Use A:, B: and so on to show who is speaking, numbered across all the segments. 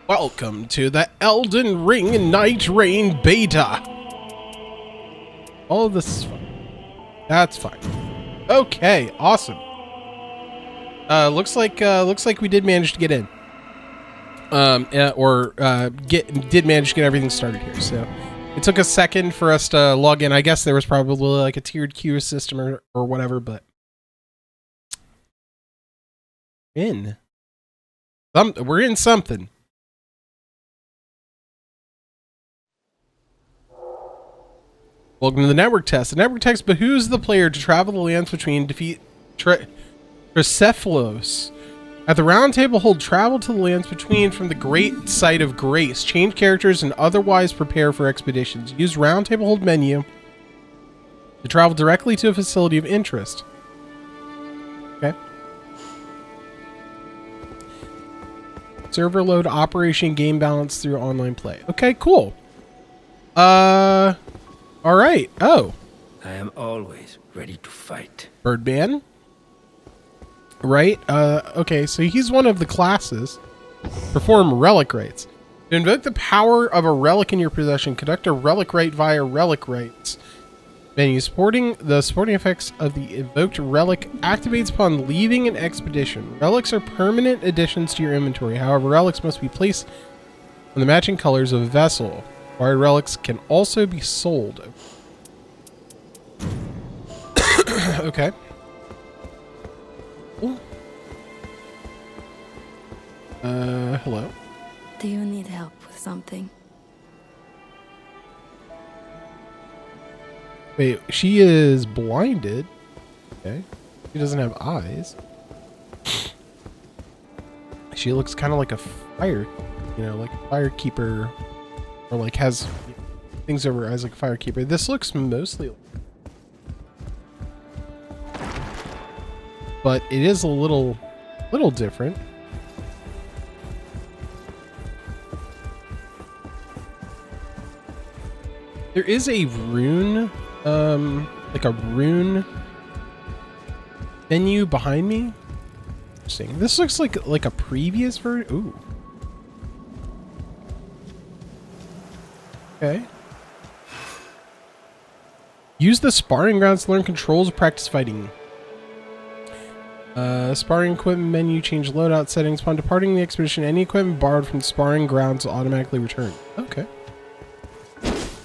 A: Welcome to the Elden Ring Night Rain beta. All of this is fine. That's fine. Okay, awesome. Looks like we did manage to get in. Did manage to get everything started here. So it took a second for us to log in. I guess there was probably like a tiered queue system or whatever, but we're in something. Welcome to the network test. The network test behooves the player to travel the lands between, defeat Tricephalos. At the round table, hold travel to the lands between from the great site of grace. Change characters and otherwise prepare for expeditions. Use round table hold menu to travel directly to a facility of interest. Okay. Server load operation game balance through online play. Okay, cool. All right. Oh.
B: I am always ready to fight.
A: Birdman. Right. Okay, so he's one of the classes. Perform relic rites. To invoke the power of a relic in your possession, conduct a relic rite via relic rites. Menu. Supporting effects of the evoked relic activates upon leaving an expedition. Relics are permanent additions to your inventory. However, relics must be placed on the matching colors of a vessel. Acquired relics can also be sold. Okay. Cool. Hello.
C: Do you need help with something?
A: Wait, she is blinded. Okay. She doesn't have eyes. She looks kind of like a fire, like a firekeeper. Or like has things over her eyes like a firekeeper. This looks mostly, but it is a little different. There is a rune, like a rune menu behind me. Interesting. This looks like a previous version. Ooh. Okay. Use the sparring grounds to learn controls of practice fighting. Sparring equipment menu. Change loadout settings. Upon departing the expedition, any equipment borrowed from sparring grounds will automatically return. Okay.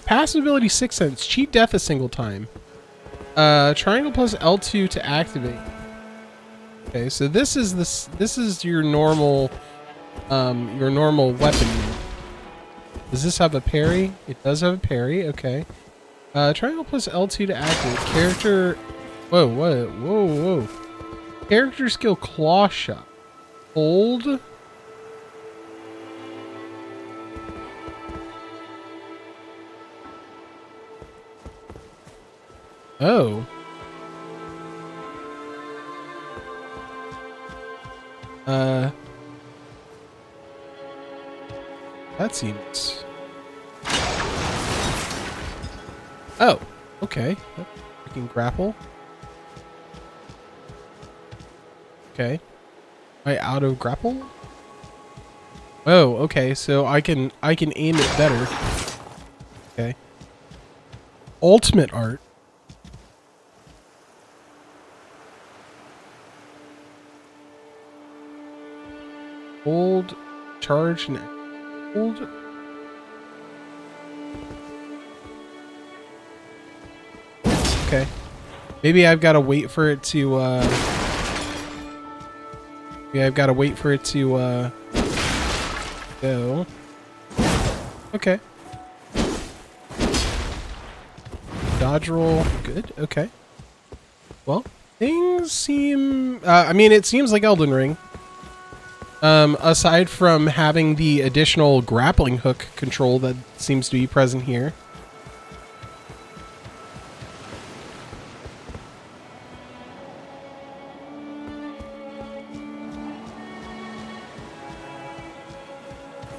A: Passive ability 6 cents. Cheat death a single time. Triangle plus L2 to activate. Okay, so this is your normal weapon. Does this have a parry? It does have a parry. Okay. Triangle plus L2 to activate. Character. Whoa. Character skill claw shot. Hold. Oh. That seems... Oh, okay. Freaking grapple. Okay. Am I out of grapple? Oh, okay. So I can aim it better. Okay. Ultimate art. Hold, charge, and hold. Okay. Maybe I've got to wait for it to, go. Okay. Dodge roll. Good. Okay. Well, things seem, I mean, it seems like Elden Ring. Aside from having the additional grappling hook control that seems to be present here.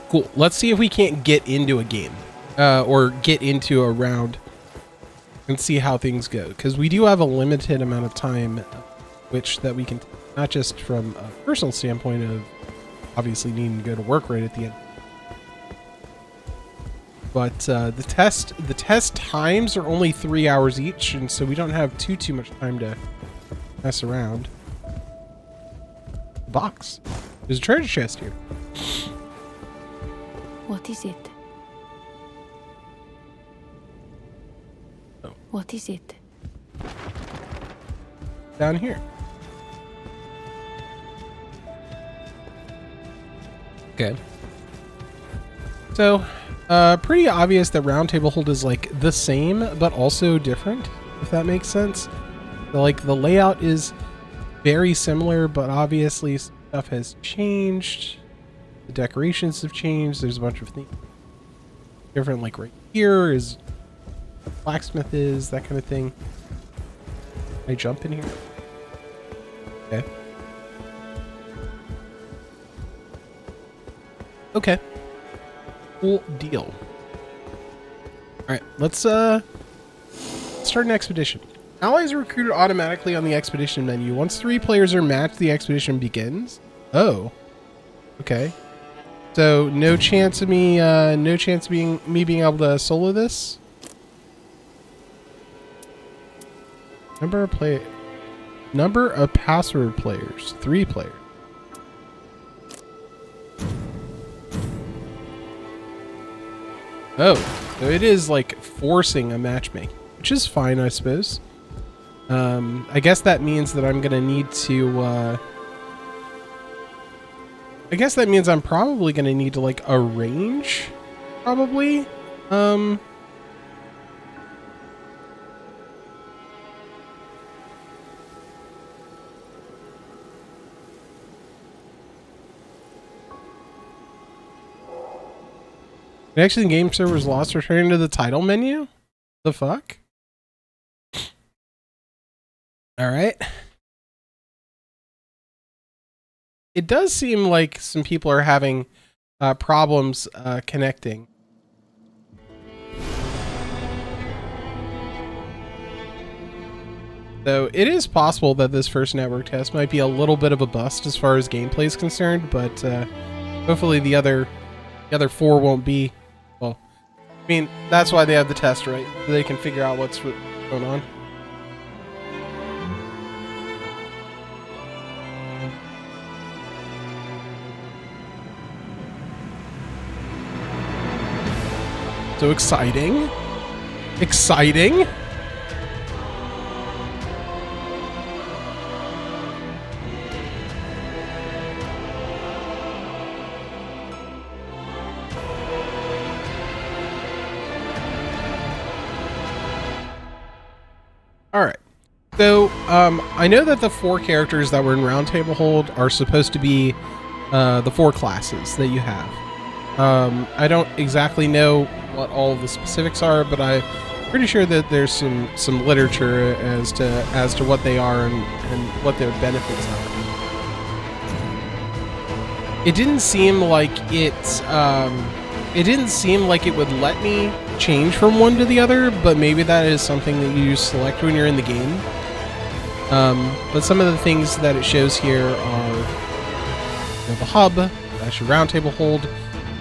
A: Cool. Let's see if we can't get into a game, or get into a round and see how things go. Because we do have a limited amount of time, which that we can, not just from a personal standpoint of obviously needing to go to work right at the end, But the test times are only 3 hours each, and so we don't have too much time to mess around. Box. There's a treasure chest here.
C: What is it?
A: Oh.
C: What is it?
A: Down here. Okay. So, pretty obvious that round table hold is like the same, but also different, if that makes sense. So, like, the layout is very similar, but obviously stuff has changed. The decorations have changed. There's a bunch of things different, like right here is blacksmith is, that kind of thing. Can I jump in here? Okay. Okay. Cool deal. Alright, let's start an expedition. Allies are recruited automatically on the expedition menu. Once 3 players are matched, the expedition begins. Oh. Okay. So no chance of me being able to solo this? Number of password players. 3 players. Oh, so it is like forcing a matchmaking, which is fine, I suppose. I guess that means that I'm gonna need to, I guess that means I'm probably gonna need to like arrange, probably. Connection game servers lost. Returning to the title menu? The fuck? Alright. It does seem like some people are having problems connecting. So it is possible that this first network test might be a little bit of a bust as far as gameplay is concerned, but hopefully the other 4 won't be. Well, I mean, that's why they have the test, right? So they can figure out what's going on. So exciting. Exciting. All right. So, I know that the 4 characters that were in Roundtable Hold are supposed to be the 4 classes that you have. I don't exactly know what all the specifics are, but I'm pretty sure that there's some literature as to what they are and what their benefits are. It didn't seem like it would let me change from one to the other, but maybe that is something that you select when you're in the game. But some of the things that it shows here are the hub, that's your roundtable hold.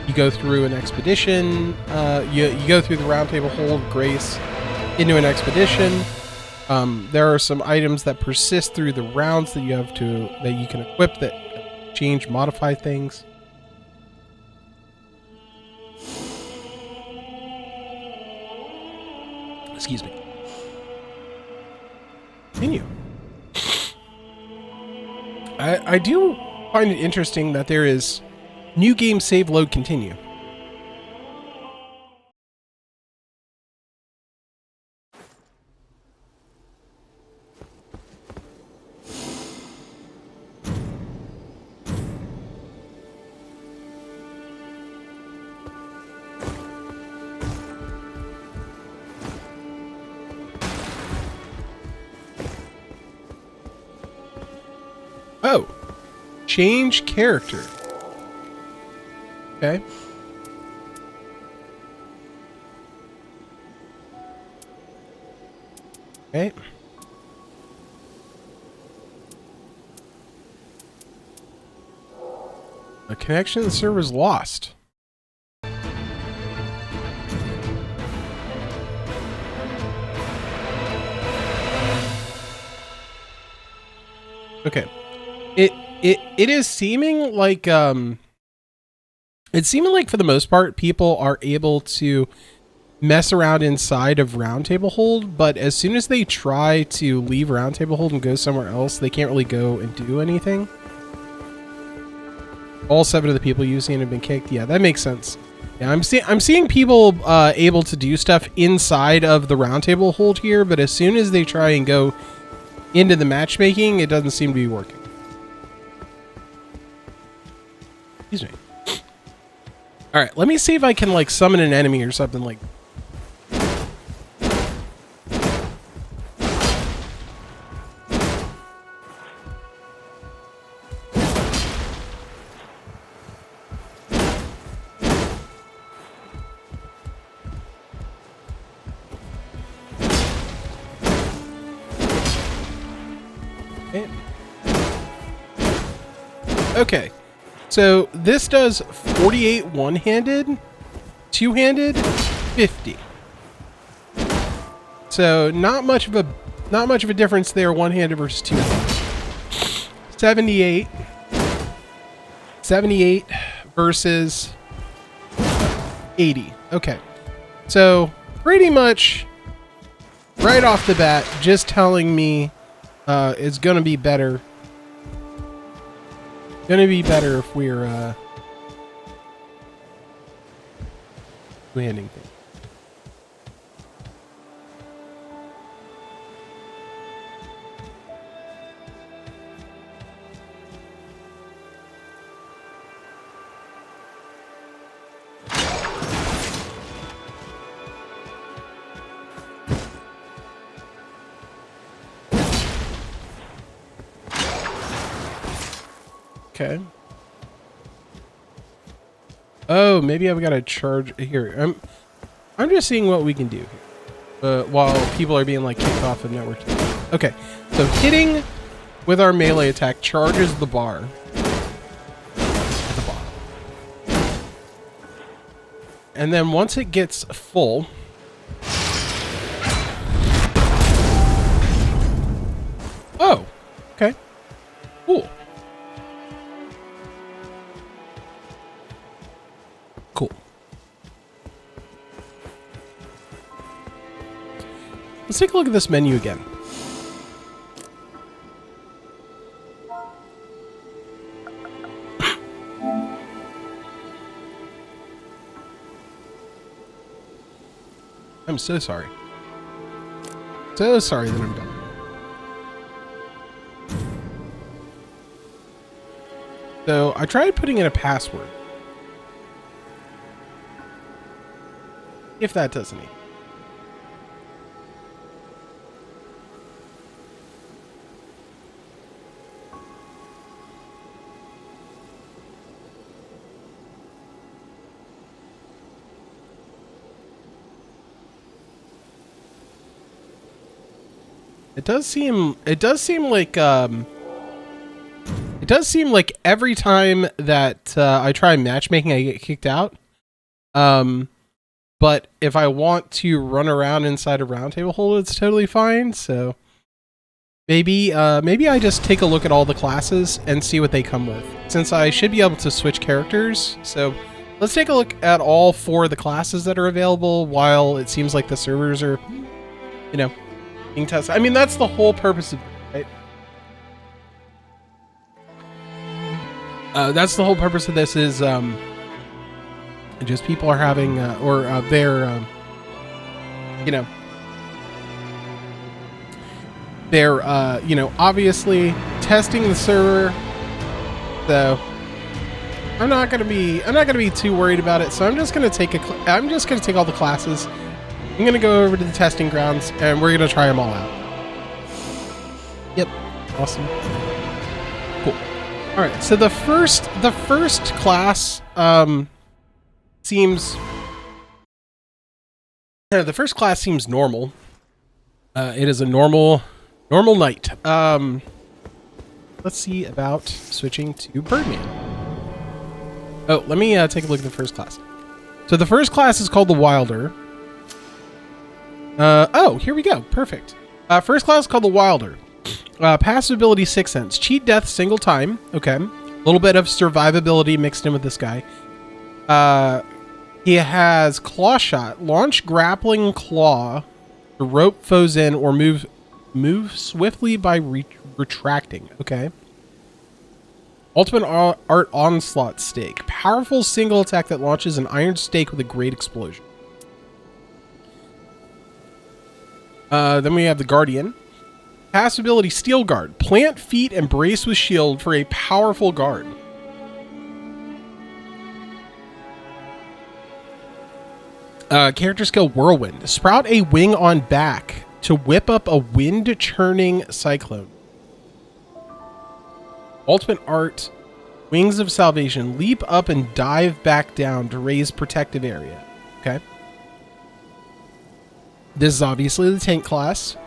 A: You go through an expedition. You go through the roundtable hold, Grace, into an expedition. There are some items that persist through the rounds that you can equip that change, modify things. Excuse me. Continue. I do find it interesting that there is new game save load continue. Oh, change character. Okay. Okay. A connection to the server is lost. Okay. It is seeming like it's seeming like for the most part people are able to mess around inside of Roundtable Hold, but as soon as they try to leave Roundtable Hold and go somewhere else, they can't really go and do anything. All 7 of the people using it have been kicked. Yeah, that makes sense. Yeah, I'm seeing people able to do stuff inside of the Roundtable Hold here, but as soon as they try and go into the matchmaking, it doesn't seem to be working. Excuse me. All right, let me see if I can like summon an enemy or something like. Okay, so this does 48 one-handed, two-handed, 50. So not much of a difference there, one-handed versus two-handed. 78 versus 80. Okay, so pretty much right off the bat, just telling me it's gonna be better. Gonna be better if we're two-handing things. Okay. Oh, maybe I've got to charge here. I'm just seeing what we can do here, while people are being like kicked off of network. Okay, so hitting with our melee attack charges the bar at the bottom, and then once it gets full, oh, okay, cool. Cool. Let's take a look at this menu again. I'm so sorry. So sorry that I'm done. So I tried putting in a password. If that doesn't. It does seem like every time that I try matchmaking I get kicked out. But if I want to run around inside a Roundtable Hold, it's totally fine. So maybe I just take a look at all the classes and see what they come with, since I should be able to switch characters. So let's take a look at all 4 of the classes that are available while it seems like the servers are, you know, being tested. I mean, that's the whole purpose of it, right? That's the whole purpose of this is, just people are having, they're obviously testing the server. So I'm not gonna be too worried about it. So I'm just gonna take all the classes. I'm gonna go over to the testing grounds and we're gonna try them all out. Yep, awesome, cool. All right, so the first class seems normal. It is a normal knight. Let's see about switching to Birdman. Oh, let me take a look at the first class. So the first class is called the Wilder. Oh, here we go. Perfect. First class is called the Wilder. Passive ability, Sixth Sense. Cheat death single time. Okay. A little bit of survivability mixed in with this guy. He has Claw Shot. Launch grappling claw to rope foes in or move swiftly by retracting. Okay. Ultimate Art Onslaught Stake. Powerful single attack that launches an iron stake with a great explosion. Then we have the Guardian. Passive ability, Steel Guard. Plant feet and brace with shield for a powerful guard. Character skill, Whirlwind. Sprout a wing on back to whip up a wind-churning cyclone. Ultimate art, Wings of Salvation. Leap up and dive back down to raise protective area. Okay. This is obviously the tank class.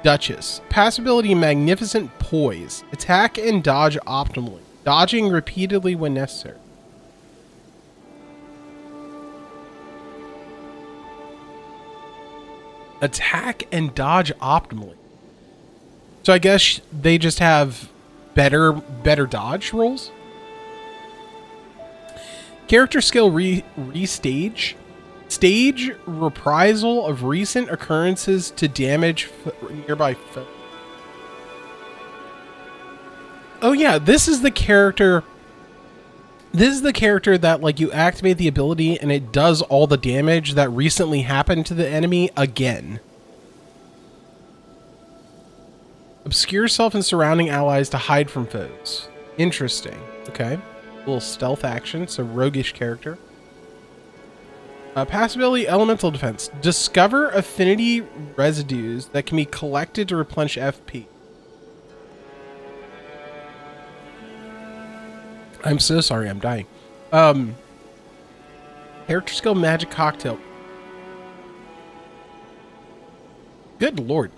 A: Duchess. Passive ability, Magnificent Poise. Attack and dodge optimally. Dodging repeatedly when necessary. Attack and dodge optimally. So I guess they just have better dodge rolls. Character skill, restage. Stage reprisal of recent occurrences to damage nearby foe. Oh yeah, this is the character. This is the character that, like, you activate the ability and it does all the damage that recently happened to the enemy again. Obscure self and surrounding allies to hide from foes. Interesting. Okay. A little stealth action, so roguish character. Passive ability, Elemental Defense. Discover affinity residues that can be collected to replenish FP. I'm so sorry, I'm dying. Character skill, Magic Cocktail. Good lord.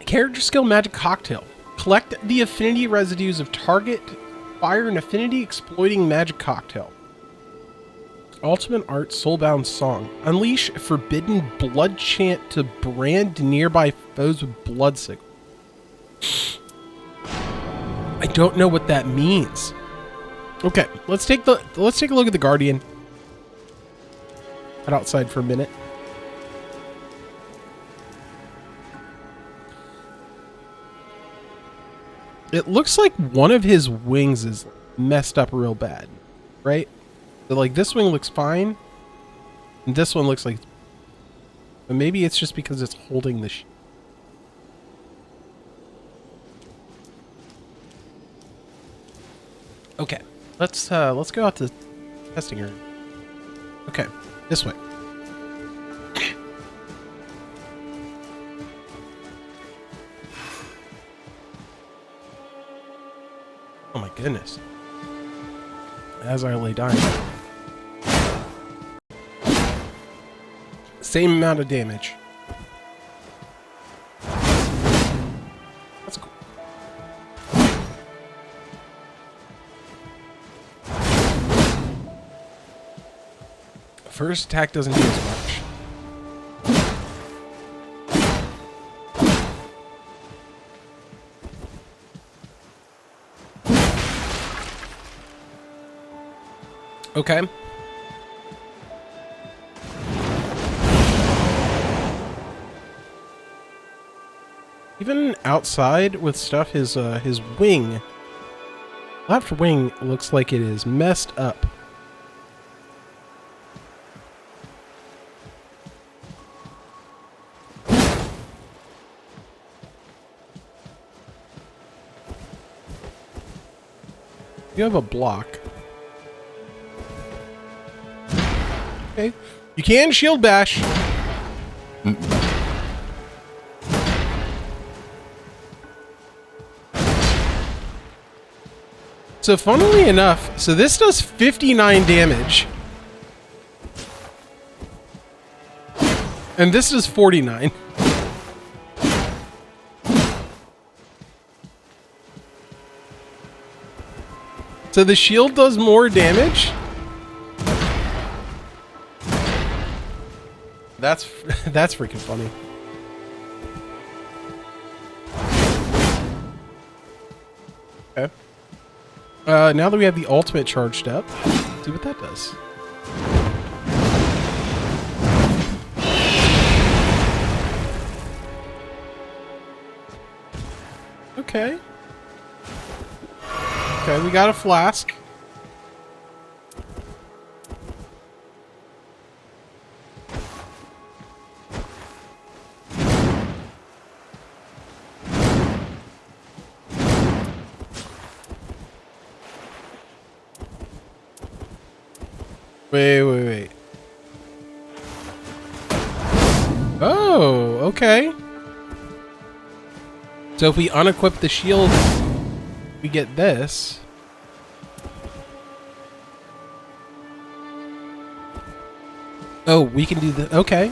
A: Character skill, Magic Cocktail. Collect the affinity residues of target. Fire an affinity exploiting Magic Cocktail. Ultimate art, Soulbound Song. Unleash forbidden blood chant to brand nearby foes with blood signal. I don't know what that means. Okay, let's take a look at the Guardian. Head outside for a minute. It looks like one of his wings is messed up real bad, right? So, like, this wing looks fine, and this one looks like... But maybe it's just because it's holding the... Okay, let's go out to testing area. Okay, this way. Oh my goodness. As I lay dying. Same amount of damage. That's cool. First attack doesn't do as much. Okay. Even outside with stuff, his wing, left wing looks like it is messed up. You have a block. Okay. You can shield bash. So funnily enough, so this does 59 damage. And this does 49. So the shield does more damage? That's freaking funny. Okay. Now that we have the ultimate charged up, let's see what that does. Okay. Okay, we got a flask. Wait. Oh, okay. So if we unequip the shield, we get this. Oh, we can do the... Okay.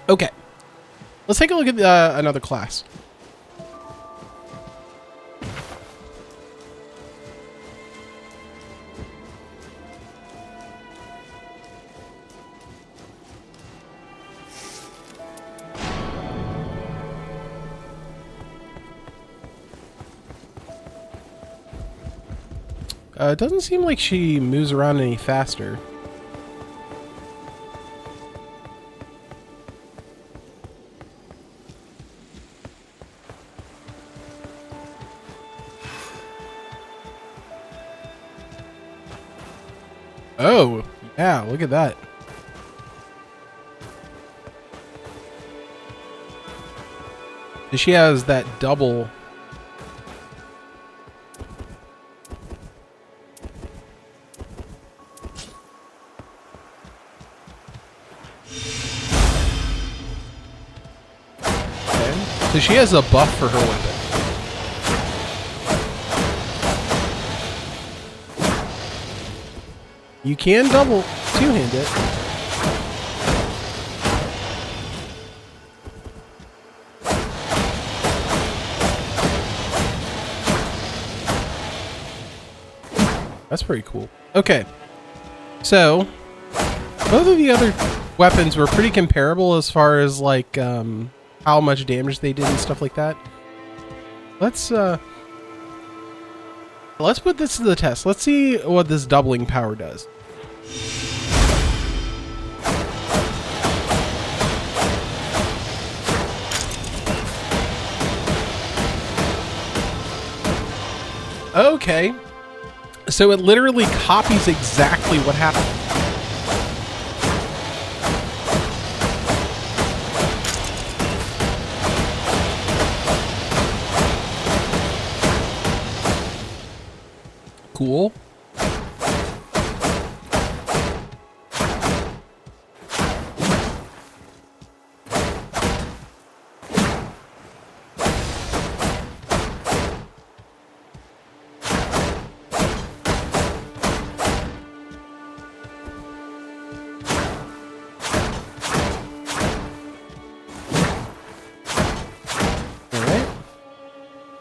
A: Okay. Let's take a look at another class. It doesn't seem like she moves around any faster. Oh, yeah, look at that. She has that double. Okay. So she has a buff for her weapon. You can double two-hand it. That's pretty cool. Okay. So, both of the other weapons were pretty comparable as far as like how much damage they did and stuff like that. Let's put this to the test. Let's see what this doubling power does. Okay. So it literally copies exactly what happened. Cool.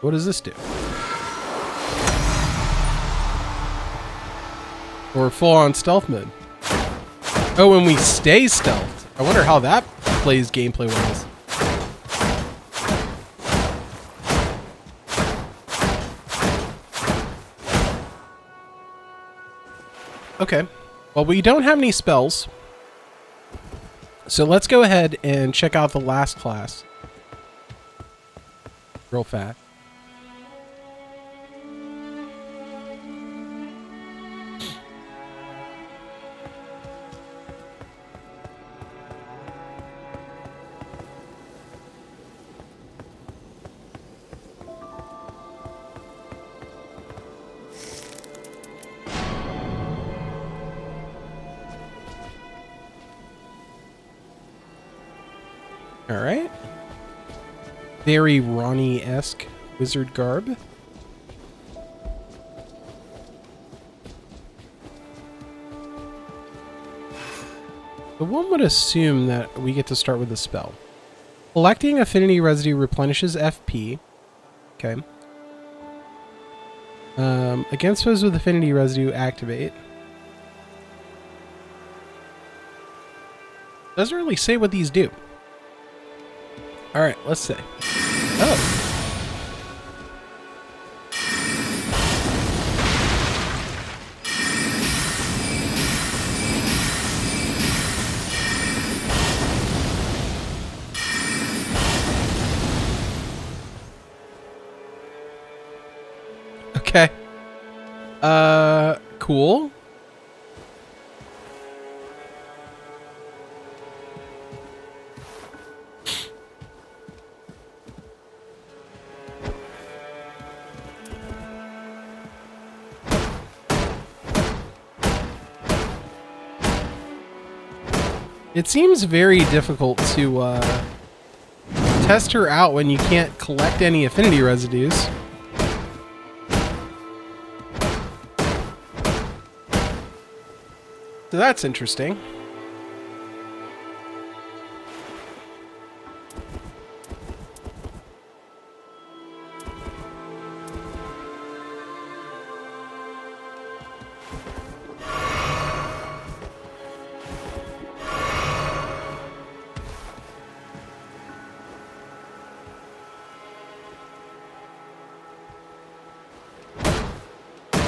A: What does this do? Or full-on stealth mode. Oh, and we stay stealth. I wonder how that plays gameplay-wise. Okay. Well, we don't have any spells. So let's go ahead and check out the last class. Real fast. All right. Very Ronnie-esque wizard garb. But one would assume that we get to start with a spell. Collecting affinity residue replenishes FP. Okay. Against foes with affinity residue, activate. Doesn't really say what these do. Alright, let's see. Oh. Okay. Cool. It seems very difficult to test her out when you can't collect any affinity residues. So that's interesting.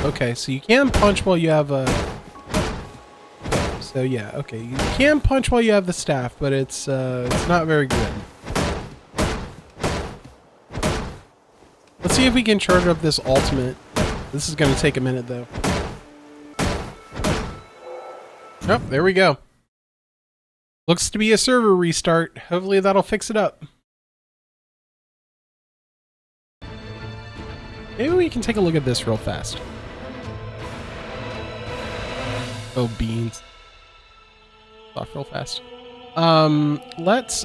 A: Okay, so you can punch while you have a... So yeah, okay, you can punch while you have the staff, but it's not very good. Let's see if we can charge up this ultimate. This is going to take a minute, though. Oh, there we go. Looks to be a server restart. Hopefully that'll fix it up. Maybe we can take a look at this real fast. Oh, beans. Off real fast. Let's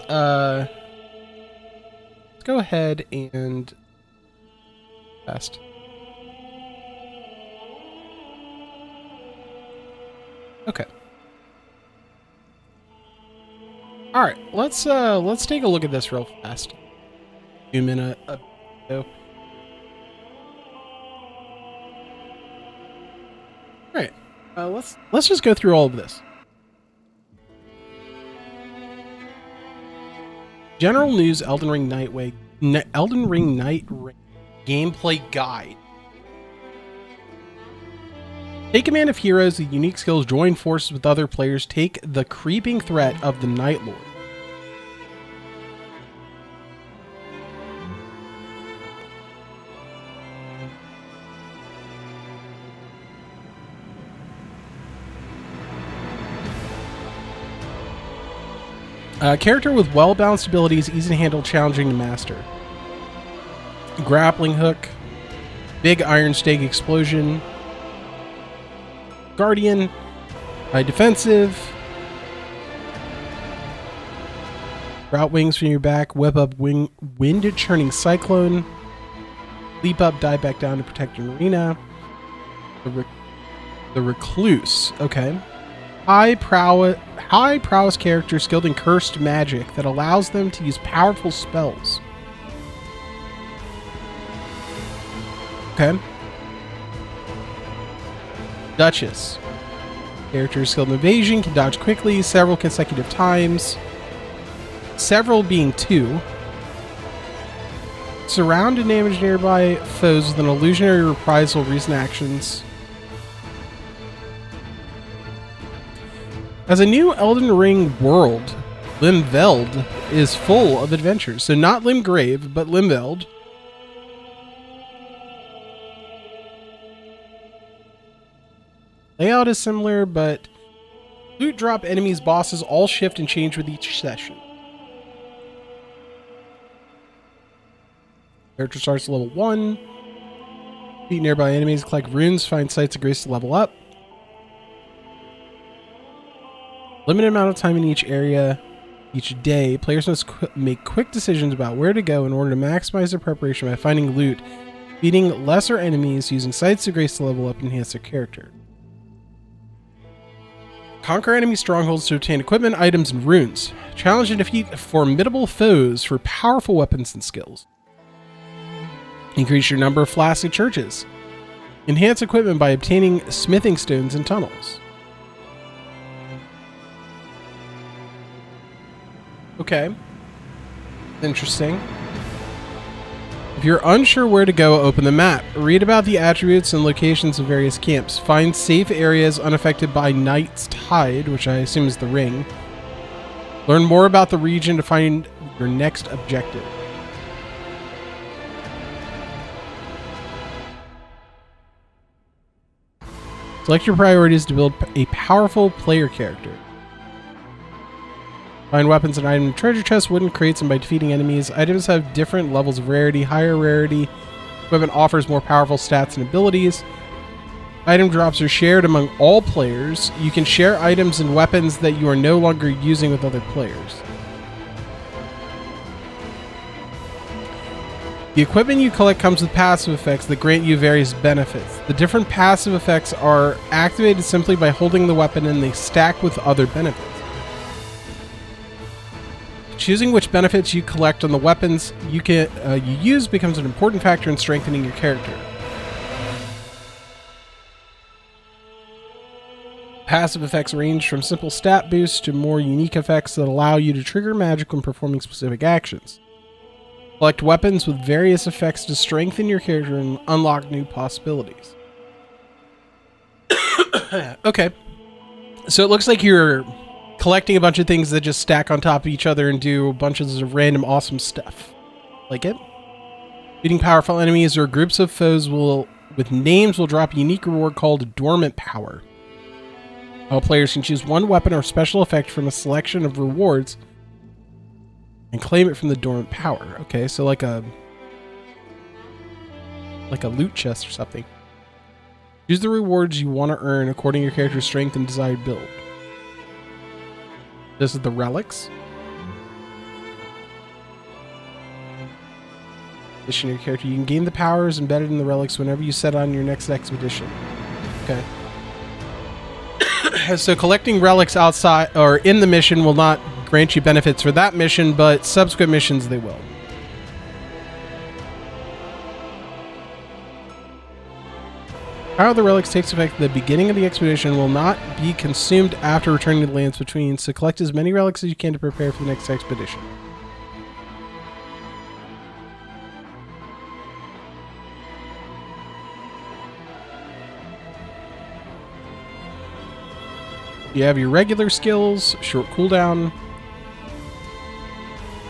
A: go ahead and fast. Okay. All right, let's take a look at this real fast. Zoom in a video. All right. Let's just go through all of this. General news: Elden Ring Night Ring gameplay guide. Take command of heroes with unique skills. Join forces with other players. Take the creeping threat of the Night Lord. Character with well-balanced abilities, easy to handle, challenging to master. Grappling hook, big iron stake explosion, guardian, high defensive, route wings from your back, whip up wind churning cyclone, leap up, dive back down to protect an arena. The recluse, okay. High prowess character skilled in cursed magic that allows them to use powerful spells. Okay. Duchess. Character skilled in evasion, can dodge quickly several consecutive times. Several being 2. Surround and damage nearby foes with an illusionary reprisal of recent actions. As a new Elden Ring world, Limveld is full of adventures. So not Limgrave, but Limveld. Layout is similar, but loot drop, enemies, bosses all shift and change with each session. Character starts at level 1. Beat nearby enemies, collect runes, find sites of grace to level up. Limited amount of time in each area, each day. Players must make quick decisions about where to go in order to maximize their preparation by finding loot, beating lesser enemies, using sites of grace to level up and enhance their character. Conquer enemy strongholds to obtain equipment, items, and runes. Challenge and defeat formidable foes for powerful weapons and skills. Increase your number of flasks and churches. Enhance equipment by obtaining smithing stones and tunnels. Okay. Interesting. If you're unsure where to go, open the map. Read about the attributes and locations of various camps. Find safe areas unaffected by Night's Tide, which I assume is the ring. Learn more about the region to find your next objective. Select your priorities to build a powerful player character. Find weapons and item treasure chests, wooden crates, and by defeating enemies. Items have different levels of rarity. Higher rarity equipment offers more powerful stats and abilities. Item drops are shared among all players. You can share items and weapons that you are no longer using with other players. The equipment you collect comes with passive effects that grant you various benefits. The different passive effects are activated simply by holding the weapon, and they stack with other benefits. Choosing which benefits you collect on the weapons you use becomes an important factor in strengthening your character. Passive effects range from simple stat boosts to more unique effects that allow you to trigger magic when performing specific actions. Collect weapons with various effects to strengthen your character and unlock new possibilities. Okay. So it looks like you're collecting a bunch of things that just stack on top of each other and do bunches of random awesome stuff. Like it? Beating powerful enemies or groups of foes with names will drop a unique reward called Dormant Power. All players can choose one weapon or special effect from a selection of rewards and claim it from the Dormant Power. Okay, so like a loot chest or something. Choose the rewards you want to earn according to your character's strength and desired build. This is the relics. Addition to your character. You can gain the powers embedded in the relics whenever you set on your next expedition. Okay. So collecting relics outside or in the mission will not grant you benefits for that mission, but subsequent missions they will. Power of the relics takes effect at the beginning of the expedition, will not be consumed after returning to the lands between, so collect as many relics as you can to prepare for the next expedition. You have your regular skills, short cooldown.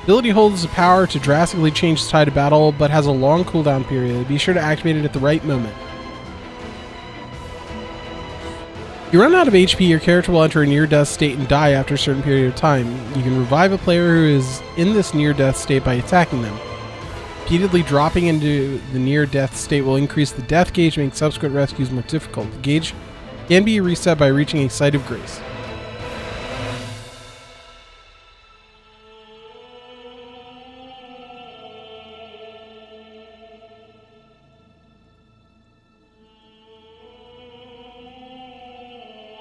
A: Ability holds the power to drastically change the tide of battle, but has a long cooldown period. Be sure to activate it at the right moment. If you run out of HP, your character will enter a near-death state and die after a certain period of time. You can revive a player who is in this near-death state by attacking them. Repeatedly dropping into the near-death state will increase the death gauge, making subsequent rescues more difficult. The gauge can be reset by reaching a site of grace.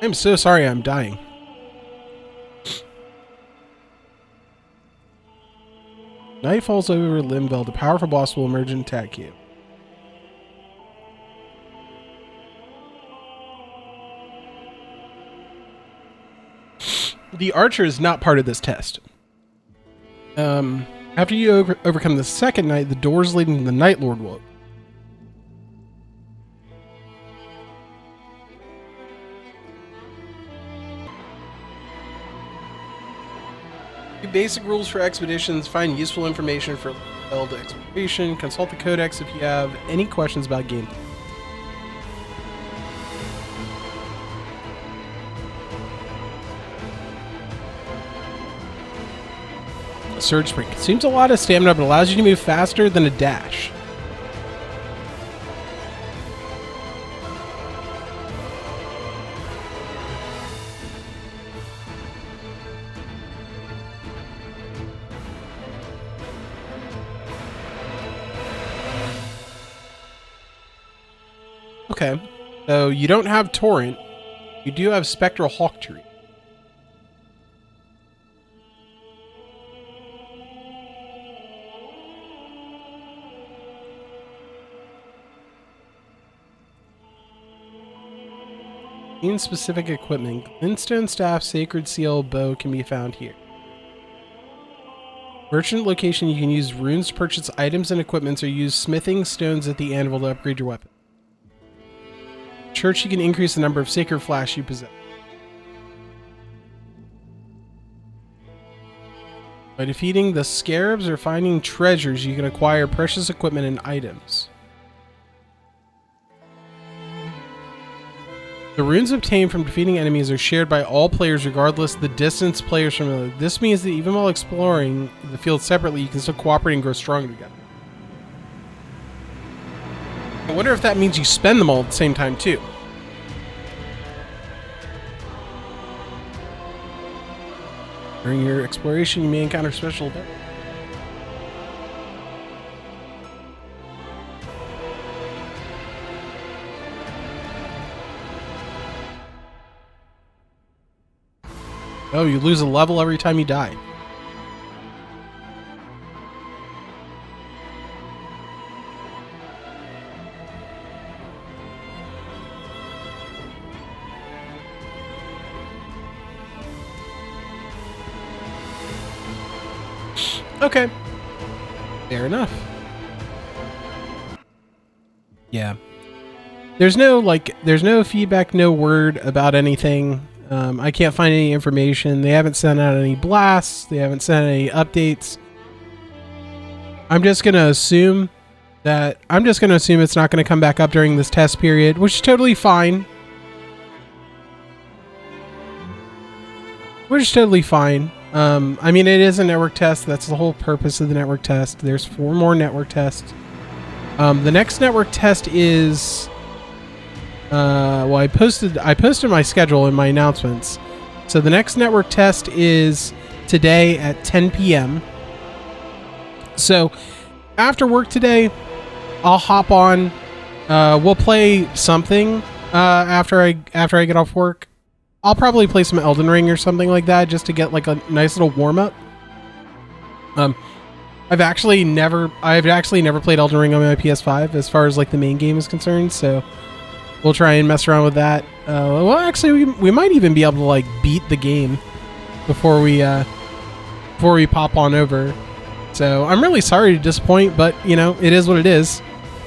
A: I'm so sorry I'm dying. Night falls over Limveld. A powerful boss will emerge and attack you. The archer is not part of this test. After you overcome the second night, the doors leading to the Night Lord will open. Basic rules for expeditions. Find useful information for failed exploration. Consult the codex if you have any questions about gameplay. Surge Sprint consumes a lot of stamina, but allows you to move faster than a dash. Okay, so you don't have Torrent. You do have Spectral Hawk Tree. In specific equipment, glintstone staff, sacred seal, bow can be found here. Merchant location, you can use runes to purchase items and equipments or use smithing stones at the anvil to upgrade your weapon. Church, you can increase the number of sacred flash you possess. By defeating the scarabs or finding treasures, you can acquire precious equipment and items. The runes obtained from defeating enemies are shared by all players regardless of the distance players from the. This means that even while exploring the field separately, you can still cooperate and grow stronger together. I wonder if that means you spend them all at the same time too. During your exploration, you may encounter special events. Oh, you lose a level every time you die. Okay. Fair enough. Yeah. There's no feedback, no word about anything. I can't find any information. They haven't sent out any blasts. They haven't sent any updates. I'm just going to assume it's not going to come back up during this test period, which is totally fine. I mean, it is a network test. That's the whole purpose of the network test. There's 4 more network tests. The next network test is... well, I posted my schedule in my announcements. So the next network test is today at 10 p.m. So after work today, I'll hop on. We'll play something after I get off work. I'll probably play some Elden Ring or something like that just to get like a nice little warm up. I've actually never played Elden Ring on my PS5 as far as like the main game is concerned. So we'll try and mess around with that. Well, actually, we might even be able to like beat the game before we pop on over. So I'm really sorry to disappoint, but you know, it is what it is.